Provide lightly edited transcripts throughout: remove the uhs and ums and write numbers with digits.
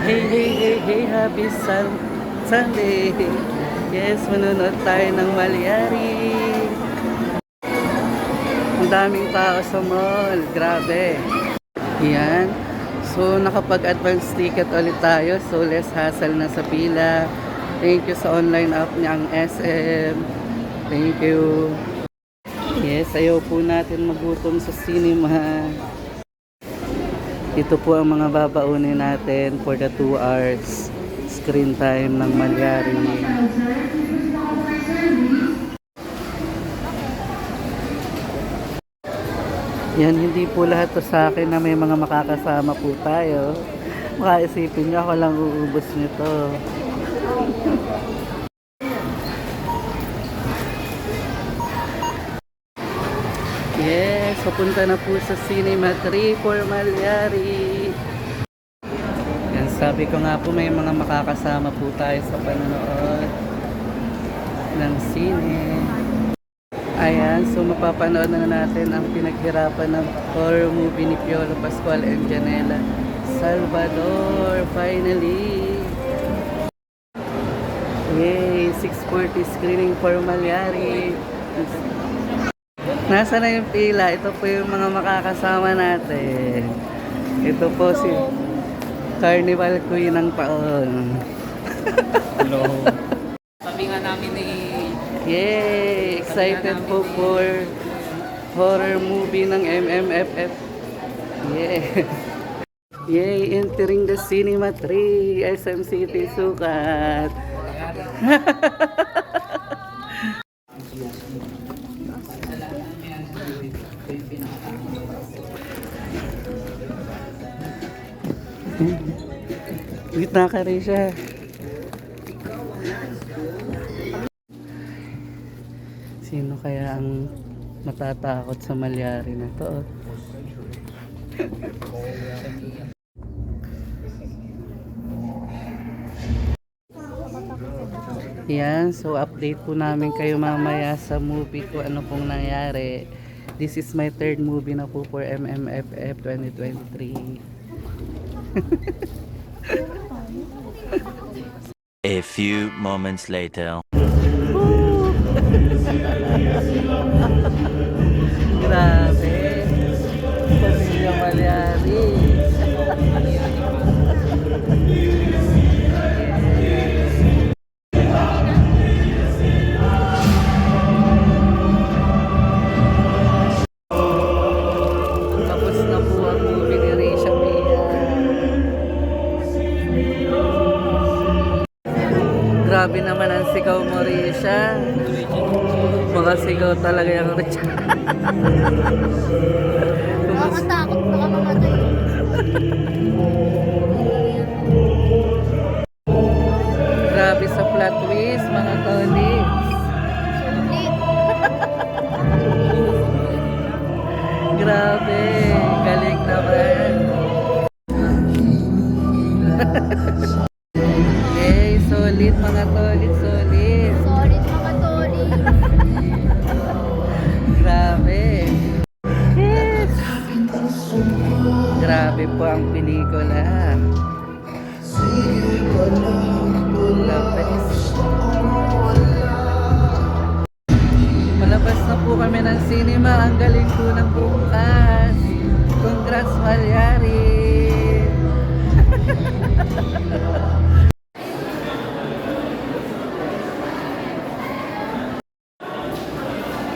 Hey, hey, hey, hey, happy Sunday. Yes, manonood tayo ng Malyari. Ang daming tao sa mall. Grabe. Yan. So, nakapag-advance ticket ulit tayo. So, less hassle na sa pila. Thank you sa online app niyang SM. Thank you. Yes, ayaw po natin magutom sa cinema. Ito po ang mga babaunin natin for the 2 hours screen time ng Malyari. Yan, hindi po lahat to sa akin na may mga makakasama po tayo. Makaisipin nyo, ako lang uubos nito. Yes, papunta na po sa Cinema 3 for Malyari. Yan, sabi ko nga po may mga makakasama po tayo sa panonood ng sine. Ayan, so mapapanood na natin ang pinaghirapan ng horror movie ni Piolo Pascual and Janela Salvador, finally. Yay, 6:40 screening for Malyari. Nasa na yung pila? Ito po yung mga makakasama natin. Ito po si Carnival Queen ng taon. Hello. Sabi nga namin ni... Yay! Excited po for horror movie ng MMFF. Yay! Yay! Entering the Cinema 3 SM City Sukat. Gitna ka rin siya. Sino kaya ang matatakot sa Malyari na to? Yan, so update po namin kayo mamaya sa movie ko ano pong nangyari. This is my 3rd movie na po for MMFF 2023. A few moments later. Grabe. Pamilya Malyari. Tapos na po ang movie ni Risha Mia. Grabe naman ang sigaw mo, Risha. Mga sigaw talaga yung Risha. Nakakatakot, baka mamatay. Grabe sa plot twist, mga tolits. Sulit. Grabe, galing naman. Yay, solid mga tolits, solid. Solid mga toli. Grabe. Yes. Grabe po ang pelikula. Lapis. Malabas na po kami ng cinema. Ang galing po ng bukas. Congrats, Malyari.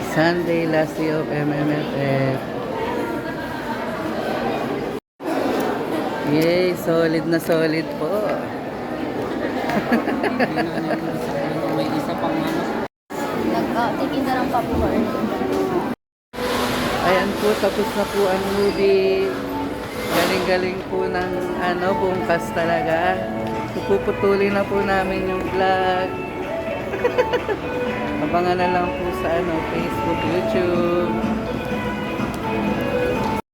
Sunday, last day of MMFF. Yay, solid na solid po. May isa pang ano. Nagtikin na ng popcorn. Ayan po, tapos na po ang movie. Galing-galing po ng buong cast talaga. Puputulin na po namin yung vlog. Abangan na lang po sa Facebook, YouTube.